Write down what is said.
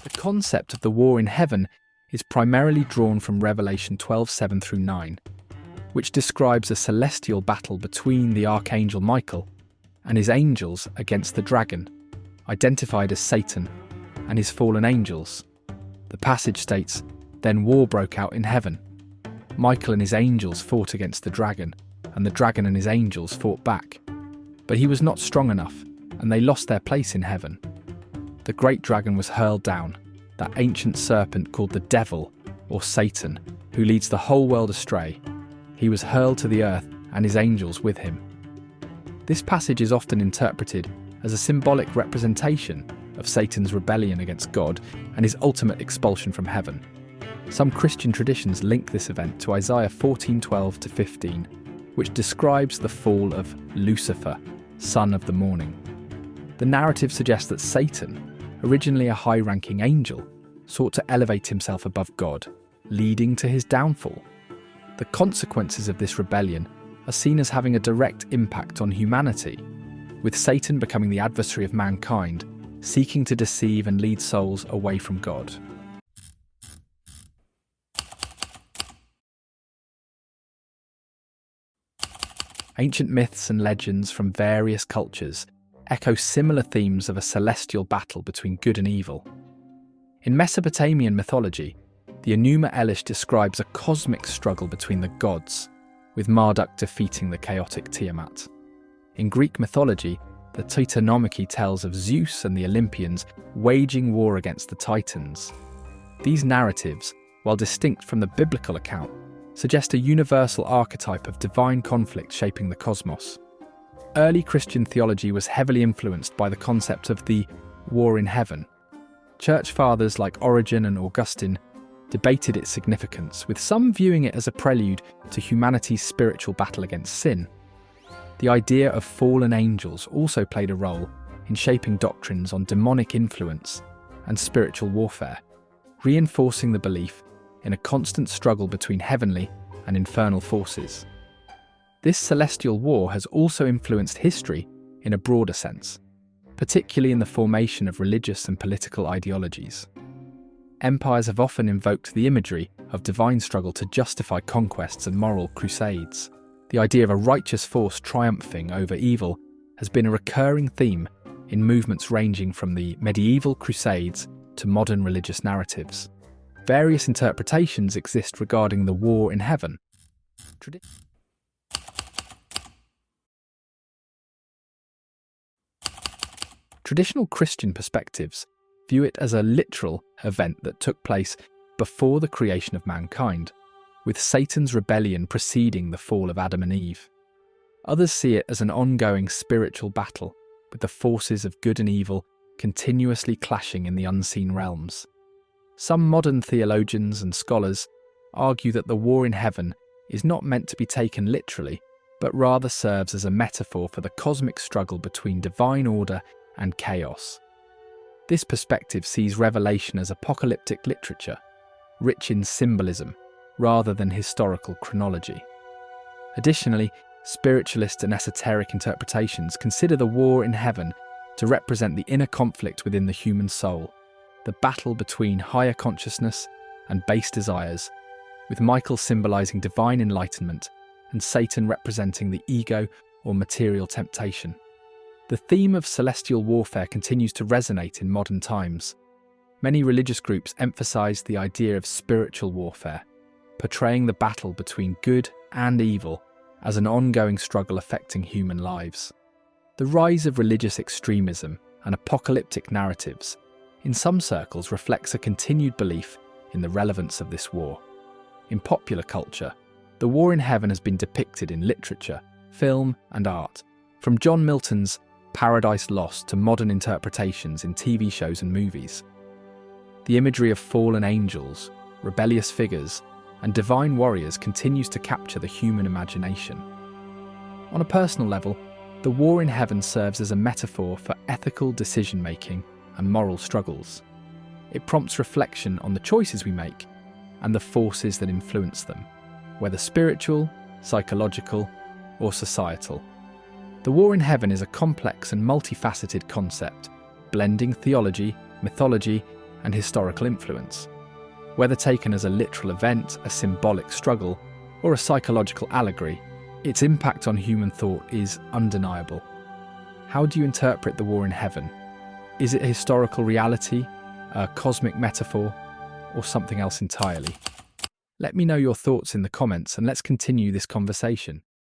The concept of the war in heaven is primarily drawn from Revelation 12:7 through 9, which describes a celestial battle between the Archangel Michael and his angels against the dragon, identified as Satan, and his fallen angels. The passage states, "Then war broke out in heaven. Michael and his angels fought against the dragon, and the dragon and his angels fought back. But he was not strong enough, and they lost their place in heaven. The great dragon was hurled down, that ancient serpent called the devil, or Satan, who leads the whole world astray. He was hurled to the earth, and his angels with him." This passage is often interpreted as a symbolic representation of Satan's rebellion against God and his ultimate expulsion from heaven. Some Christian traditions link this event to Isaiah 14:12-15, which describes the fall of Lucifer, son of the morning. The narrative suggests that Satan, originally a high-ranking angel, sought to elevate himself above God, leading to his downfall. The consequences of this rebellion are seen as having a direct impact on humanity, with Satan becoming the adversary of mankind, seeking to deceive and lead souls away from God. Ancient myths and legends from various cultures echo similar themes of a celestial battle between good and evil. In Mesopotamian mythology, the Enuma Elish describes a cosmic struggle between the gods, with Marduk defeating the chaotic Tiamat. In Greek mythology, the Titanomachy tells of Zeus and the Olympians waging war against the Titans. These narratives, while distinct from the biblical account, suggest a universal archetype of divine conflict shaping the cosmos. Early Christian theology was heavily influenced by the concept of the war in heaven. Church fathers like Origen and Augustine debated its significance, with some viewing it as a prelude to humanity's spiritual battle against sin. The idea of fallen angels also played a role in shaping doctrines on demonic influence and spiritual warfare, reinforcing the belief in a constant struggle between heavenly and infernal forces. This celestial war has also influenced history in a broader sense, particularly in the formation of religious and political ideologies. Empires have often invoked the imagery of divine struggle to justify conquests and moral crusades. The idea of a righteous force triumphing over evil has been a recurring theme in movements ranging from the medieval crusades to modern religious narratives. Various interpretations exist regarding the war in heaven. Traditional Christian perspectives view it as a literal event that took place before the creation of mankind, with Satan's rebellion preceding the fall of Adam and Eve. Others see it as an ongoing spiritual battle, with the forces of good and evil continuously clashing in the unseen realms. Some modern theologians and scholars argue that the war in heaven is not meant to be taken literally, but rather serves as a metaphor for the cosmic struggle between divine order and chaos. This perspective sees Revelation as apocalyptic literature, rich in symbolism rather than historical chronology. Additionally, spiritualist and esoteric interpretations consider the war in heaven to represent the inner conflict within the human soul, the battle between higher consciousness and base desires, with Michael symbolizing divine enlightenment and Satan representing the ego or material temptation. The theme of celestial warfare continues to resonate in modern times. Many religious groups emphasize the idea of spiritual warfare, portraying the battle between good and evil as an ongoing struggle affecting human lives. The rise of religious extremism and apocalyptic narratives in some circles reflects a continued belief in the relevance of this war. In popular culture, the war in heaven has been depicted in literature, film, and art, from John Milton's Paradise Lost to modern interpretations in TV shows and movies. The imagery of fallen angels, rebellious figures, and divine warriors continues to capture the human imagination. On a personal level, the war in heaven serves as a metaphor for ethical decision-making and moral struggles. It prompts reflection on the choices we make and the forces that influence them, whether spiritual, psychological, or societal. The war in heaven is a complex and multifaceted concept, blending theology, mythology, and historical influence. Whether taken as a literal event, a symbolic struggle, or a psychological allegory, its impact on human thought is undeniable. How do you interpret the war in heaven? Is it a historical reality, a cosmic metaphor, or something else entirely? Let me know your thoughts in the comments and let's continue this conversation.